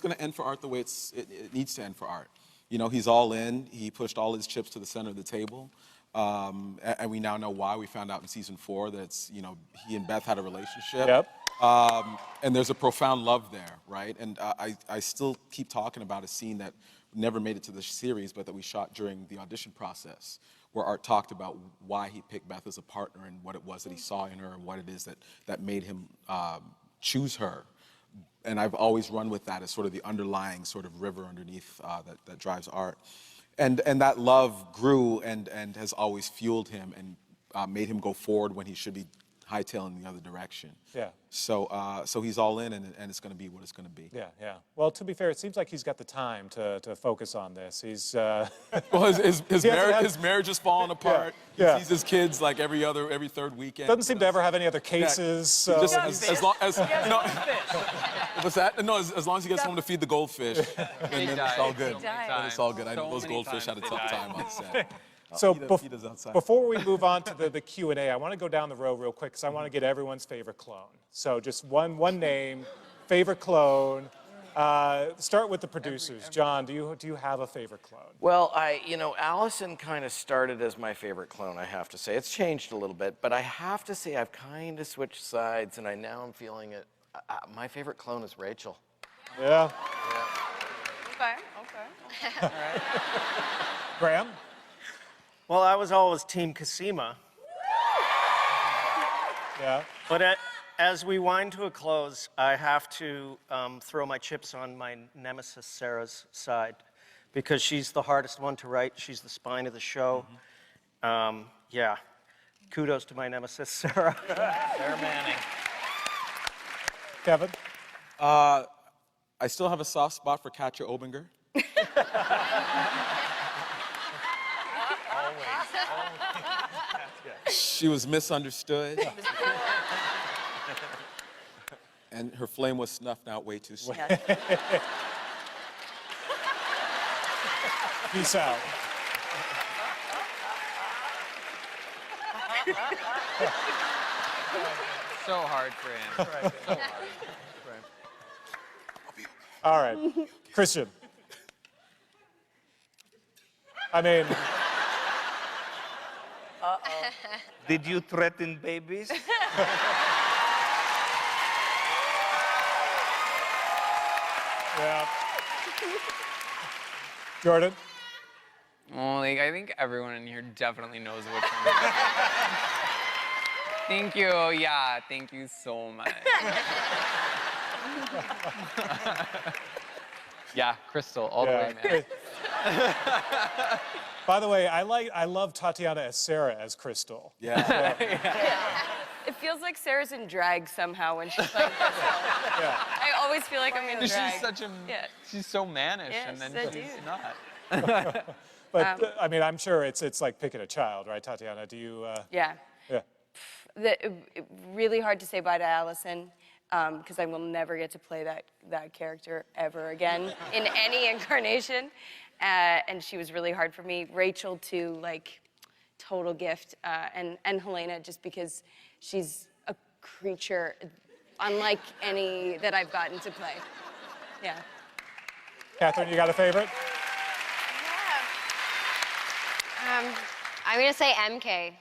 going to end for Art the way it needs to end for Art. He's all in. He pushed all his chips to the center of the table. And we now know why. We found out in season 4 that he and Beth had a relationship. Yep. And there's a profound love there, right? And I still keep talking about a scene that never made it to the series, but that we shot during the audition process, where Art talked about why he picked Beth as a partner and what it was that he saw in her and what it is that made him choose her. And I've always run with that as sort of the underlying sort of river underneath that drives Art. And that love grew and has always fueled him and made him go forward when he should be hightailing the other direction. Yeah. So he's all in, and it's going to be what it's going to be. Yeah. Well, to be fair, it seems like he's got the time to focus on this. He's Well, his marriage is falling apart. Yeah. He sees his kids like every third weekend. doesn't seem to ever have any other cases. So Just as long as what's that? No, as long as he gets home to feed the goldfish, then it's all good. Then it's all good. I know those goldfish had a tough time on set. So he does outside. before we move on to the Q&A, I want to go down the row real quick because I want to get everyone's favorite clone. So just one name, favorite clone. Start with the producers. John, do you have a favorite clone? Well, Allison kind of started as my favorite clone, I have to say. It's changed a little bit, but I have to say I've kind of switched sides, and now I'm feeling it. My favorite clone is Rachel. Yeah. Okay. All right. Graham? Well, I was always Team Cosima. Yeah. But as we wind to a close, I have to throw my chips on my nemesis Sarah's side because she's the hardest one to write. She's the spine of the show. Yeah. Kudos to my nemesis, Sarah. Sarah Manning. Kevin? I still have a soft spot for Katja Obinger. She was misunderstood. And her flame was snuffed out way too soon. Peace out. So hard for him. So hard. All right. Christian. I mean, Did you threaten babies? Yeah. Jordan? Well, like, I think everyone in here definitely knows which one. Thank you. Yeah, thank you so much. Yeah, Crystal, all the way, man. By the way, I love Tatiana as Sarah as Crystal. Yeah. It feels like Sarah's in drag somehow when she's playing Crystal. I always feel like I'm in drag. She's such a, Yeah. she's so mannish, Yes, and then I she's do. not. But I mean, I'm sure it's like picking a child, right, Tatiana? Do you? Yeah. Yeah. Really hard to say bye to Allison because I will never get to play that character ever again in any incarnation. And she was really hard for me. Rachel, too, like, total gift. And Helena, just because she's a creature unlike any that I've gotten to play. Yeah. Catherine, you got a favorite? I'm gonna say MK.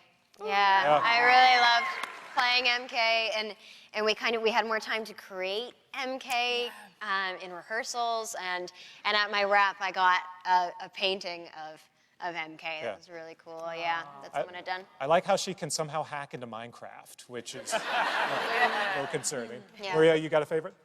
Yeah, I really loved playing MK, and we had more time to create MK in rehearsals, and at my rep I got a painting of MK. Yeah. That was really cool. Yeah, that's what I'm gonna done. I like how she can somehow hack into Minecraft, which is a little concerning. Yeah. Maria, you got a favorite?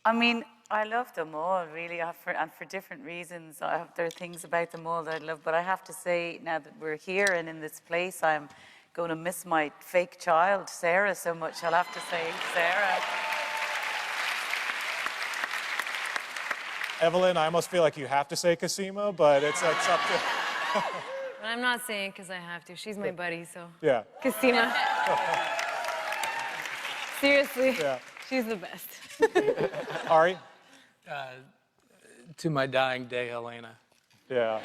I mean, I love them all, really, and for different reasons. There are things about them all that I love, but I have to say, now that we're here and in this place, I'm going to miss my fake child, Sarah, so much. I'll have to say, Sarah. Evelyn, I almost feel like you have to say Cosima, but it's up to... But I'm not saying because I have to. She's my buddy, so. Yeah. Casima. Seriously, Yeah. she's the best. Ari? To my dying day, Helena. Yeah.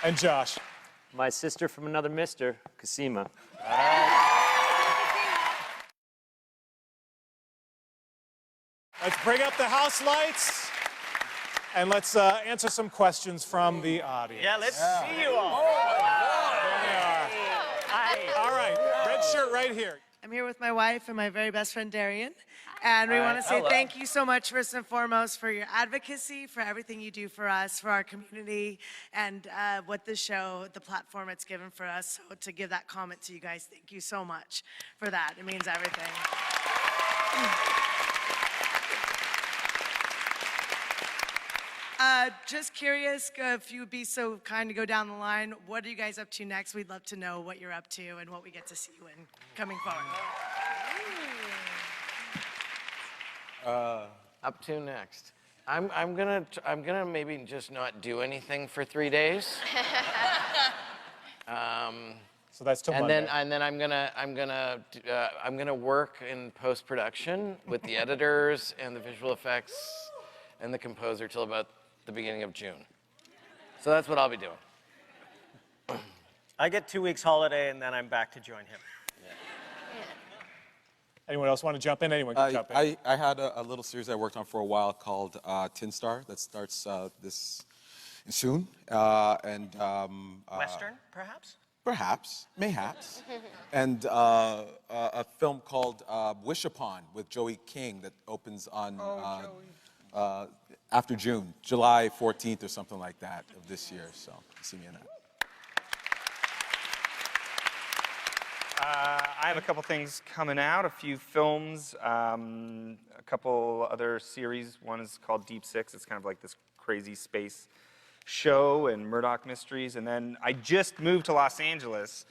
And Josh? My sister from another mister, Cosima. Let's bring up the house lights and let's answer some questions from the audience. Yeah, let's see you all. There they are. All right, red shirt right here. I'm here with my wife and my very best friend, Darian. And we want to say thank you so much, first and foremost, for your advocacy, for everything you do for us, for our community, and what this show, the platform it's given for us. So to give that comment to you guys, thank you so much for that. It means everything. Just curious if you would be so kind to go down the line. What are you guys up to next? We'd love to know what you're up to and what we get to see you in coming forward. Up to next. I'm gonna maybe just not do anything for 3 days. So that's till and Monday. then I'm gonna work in post-production with the editors and the visual effects and the composer till about the beginning of June. So that's what I'll be doing. I get 2 weeks holiday, and then I'm back to join him. Anyone else want to jump in? Anyone can jump in. I had a little series I worked on for a while called Tin Star that starts soon. Western, perhaps? Perhaps, mayhaps. And a film called Wish Upon with Joey King that opens on after June, July 14th or something like that of this year. So see me in that. I have a couple things coming out, a few films, a couple other series. One is called Deep Six. It's kind of like this crazy space show and Murdoch Mysteries. And then I just moved to Los Angeles.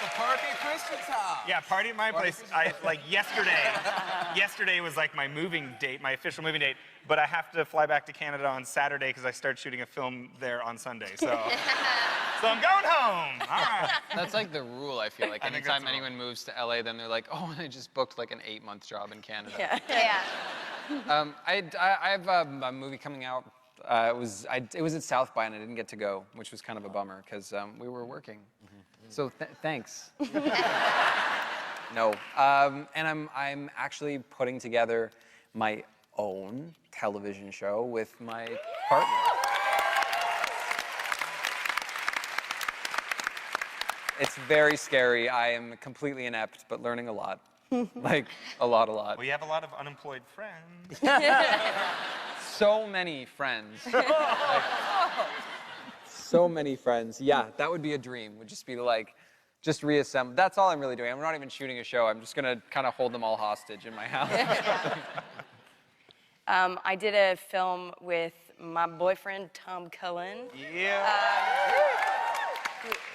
The party at Christian's house. Yeah, party at my place. Yesterday was like my moving date, my official moving date. But I have to fly back to Canada on Saturday because I start shooting a film there on Sunday. So I'm going home. All right. That's like the rule, I feel like. I think Anytime that's the anyone moves to LA, then they're like, oh, I just booked like an 8-month job in Canada. Yeah. I have a movie coming out. It was at South by and I didn't get to go, which was kind of a bummer because we were working. So thanks. No, and I'm actually putting together my own television show with my partner. It's very scary. I am completely inept, but learning a lot. Like, a lot. We have a lot of unemployed friends. So many friends. So many friends. Yeah, that would be a dream. Would just be to, like, just reassemble. That's all I'm really doing. I'm not even shooting a show. I'm just gonna kind of hold them all hostage in my house. I did a film with my boyfriend, Tom Cullen. Yeah.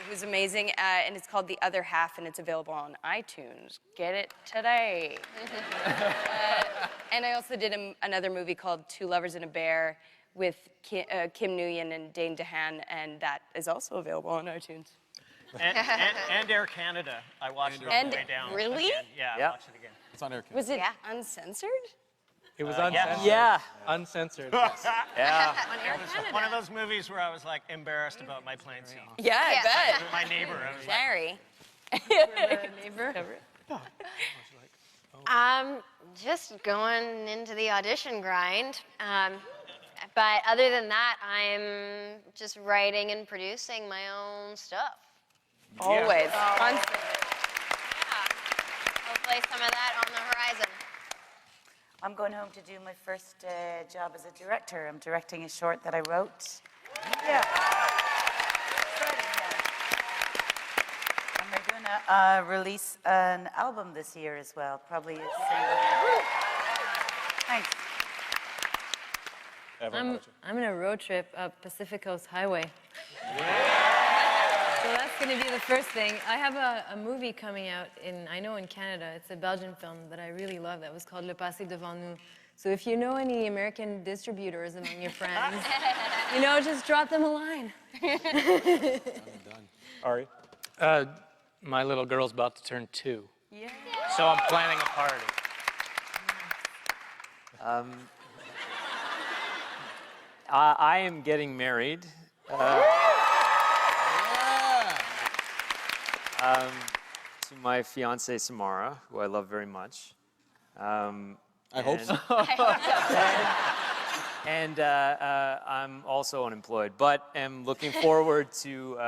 Who's amazing, and it's called The Other Half, and it's available on iTunes. Get it today. And I also did another movie called Two Lovers and a Bear with Kim Nguyen and Dane DeHaan, and that is also available on iTunes. And Air Canada. I watched it on the way down. Really? Again. Yeah, I watched it again. It's on Air Canada. Was it uncensored? It was uncensored. Yeah. Uncensored. Yeah. One of those movies where I was like embarrassed about my plane scene. Yeah, I bet. My neighbor. I was like, Larry. Neighbor. Just going into the audition grind. But other than that, I'm just writing and producing my own stuff. Always. Constantly. Yeah. Hopefully some of that on the horizon. I'm going home to do my first job as a director. I'm directing a short that I wrote. Yeah. Exciting, yeah. And we're going to release an album this year as well, probably a single. Thanks. I'm in a road trip up Pacific Coast Highway. So that's going to be the first thing. I have a movie coming out in Canada. It's a Belgian film that I really love that was called Le Passé Devant Nous. So if you know any American distributors among your friends, just drop them a line. Ari? My little girl's about to turn 2. Yeah. So I'm planning a party. I am getting married. To my fiancée Samara, who I love very much. I hope so. And I'm also unemployed, but am looking forward to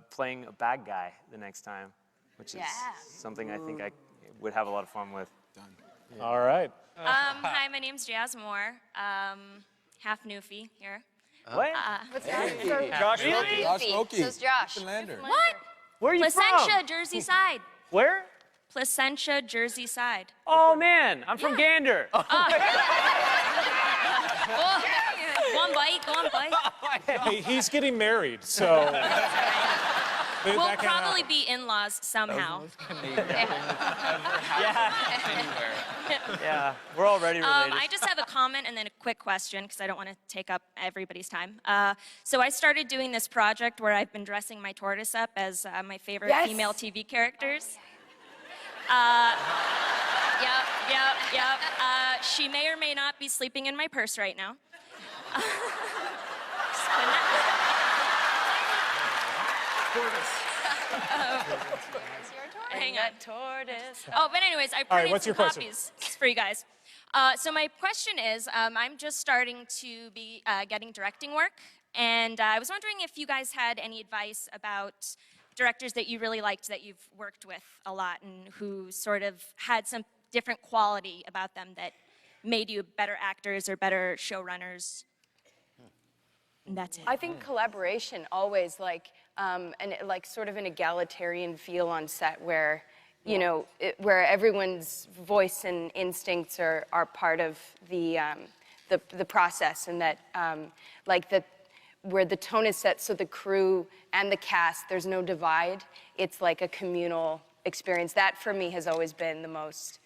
playing a bad guy the next time, which is something I think I would have a lot of fun with. Yeah. All right. Hi, my name's Jazz Moore, half Newfie here. What? What's that? Josh Newfie. Josh Smokey. So it's Josh. Lander. What? Where are you Placentia, from? Jersey side. Where? Placentia, Jersey side. Oh man, I'm from Gander. Oh, one bite. Hey, he's getting married, so. We'll probably be in-laws somehow. Yeah, we're already related. I just have a comment and then a quick question because I don't want to take up everybody's time. So I started doing this project where I've been dressing my tortoise up as my favorite female TV characters. Yep. She may or may not be sleeping in my purse right now. Hang on. Tortoise. Oh, but anyways, I printed some copies for you guys. So my question is, I'm just starting to be getting directing work, and I was wondering if you guys had any advice about directors that you really liked that you've worked with a lot and who sort of had some different quality about them that made you better actors or better showrunners. And that's it. I think collaboration always sort of an egalitarian feel on set where, where everyone's voice and instincts are part of the process, and that where the tone is set so the crew and the cast, there's no divide. It's like a communal experience. That for me has always been the most,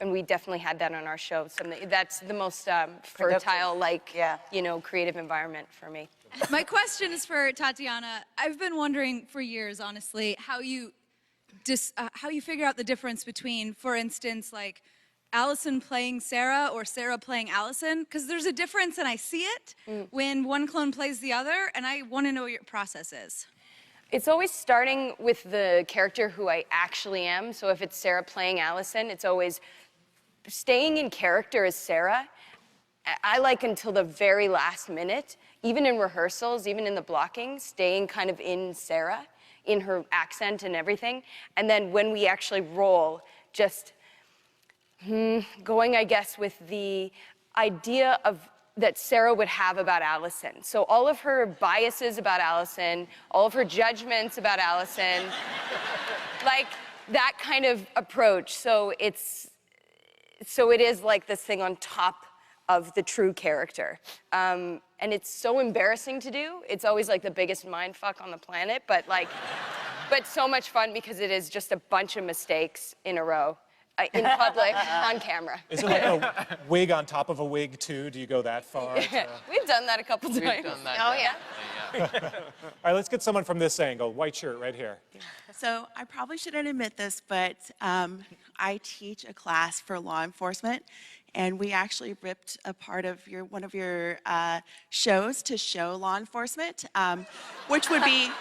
and we definitely had that on our show. That's the most fertile, creative environment for me. My question is for Tatiana. I've been wondering for years, honestly, how you figure out the difference between, for instance, like Allison playing Sarah or Sarah playing Allison, because there's a difference and I see it when one clone plays the other, and I want to know what your process is. It's always starting with the character who I actually am. So if it's Sarah playing Allison, it's always staying in character as Sarah. I like until the very last minute, even in rehearsals, even in the blocking, staying kind of in Sarah, in her accent and everything. And then when we actually roll, just going, I guess, with the idea of that Sarah would have about Allison. So all of her biases about Allison, all of her judgments about Allison, like that kind of approach. So it is like this thing on top of the true character. And it's so embarrassing to do. It's always like the biggest mind fuck on the planet, but so much fun because it is just a bunch of mistakes in a row. In public, on camera. Is it like a wig on top of a wig, too? Do you go that far? We've done that a couple times. We've done that. Oh, yeah. All right, let's get someone from this angle. White shirt right here. So I probably shouldn't admit this, but I teach a class for law enforcement, and we actually ripped a part of one of your shows to show law enforcement, which would be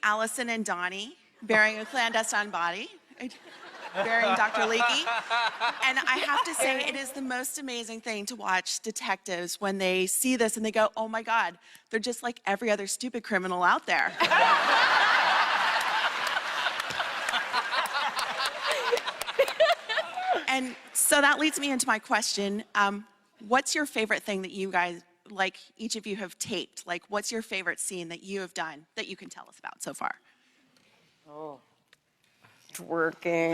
Allison and Donnie burying a clandestine body. Burying Dr. Leakey. And I have to say, it is the most amazing thing to watch detectives when they see this and they go, oh my God, they're just like every other stupid criminal out there. And so that leads me into my question. What's your favorite thing that you guys, like each of you have taped? Like, what's your favorite scene that you have done that you can tell us about so far? Oh. Twerking.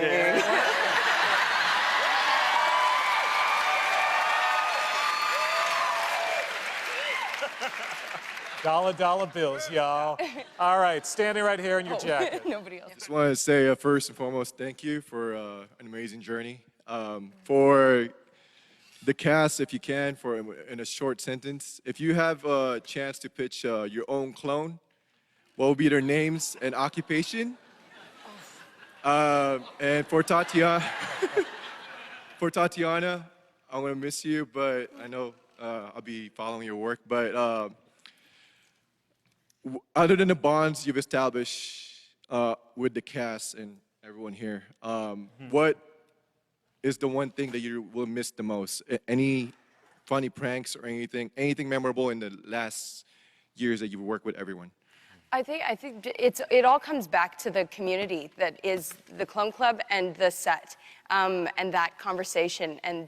Dollar bills, y'all. All right, standing right here in your jacket. Nobody else. Just want to say first and foremost, thank you for an amazing journey. For the cast, if you can, in a short sentence, if you have a chance to pitch your own clone, what will be their names and occupation? And for Tatiana, I'm gonna miss you, but I know I'll be following your work. But other than the bonds you've established with the cast and everyone here, what is the one thing that you will miss the most? Any funny pranks or anything memorable in the last years that you've worked with everyone? I think it all comes back to the community that is the Clone Club and the set, and that conversation, and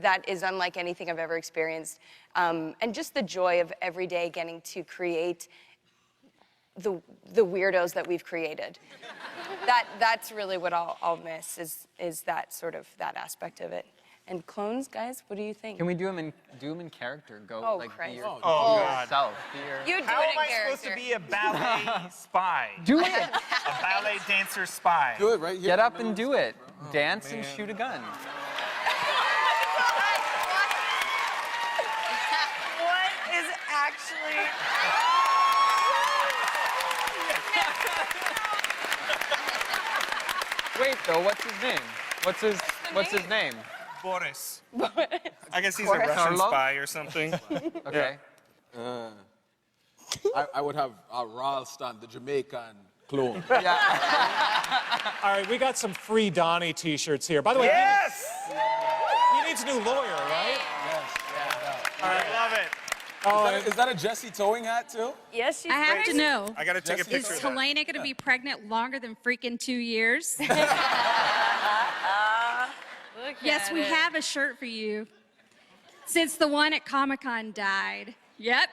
that is unlike anything I've ever experienced, and just the joy of every day getting to create the weirdos that we've created. That's really what I'll miss is that sort of that aspect of it. And clones, guys, what do you think? Can we do them in character? Go Oh, like Christ. be your, Oh, be God. yourself. Be your... You do How it am in I character. supposed to be a ballet spy? Do it. A ballet dancer spy. Do it right here. Get up and do it. Dance and shoot a gun. What is actually... Wait though, what's his name? What's his name? Boris. I guess he's a Boris. Russian Karlov? spy or something. Okay. I would have Ralston, the Jamaican clone. Yeah. All right, we got some free Donnie t-shirts here. By the way, Yes! he needs a new lawyer, right? All right, love it. Oh, Is that a Jesse Towing hat too? Yes, she's I have great. to know, I got to take a is picture of that. Helena going to be pregnant longer than freaking 2 years? Look Yes, at we it. have a shirt for you. Since the one at Comic-Con died. Yep.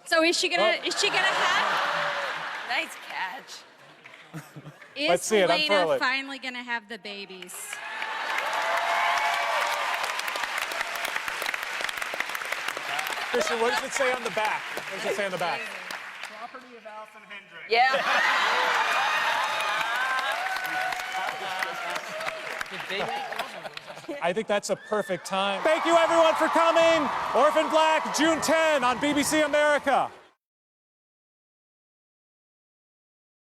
So is she gonna have Nice catch. is Let's see it, unfurl Helena it. finally gonna have the babies? Christian, what does it say on the back? What does it say on the back? Property of Allison Hendricks. Yeah. I think that's a perfect time. Thank you, everyone, for coming. Orphan Black, June 10 on BBC America.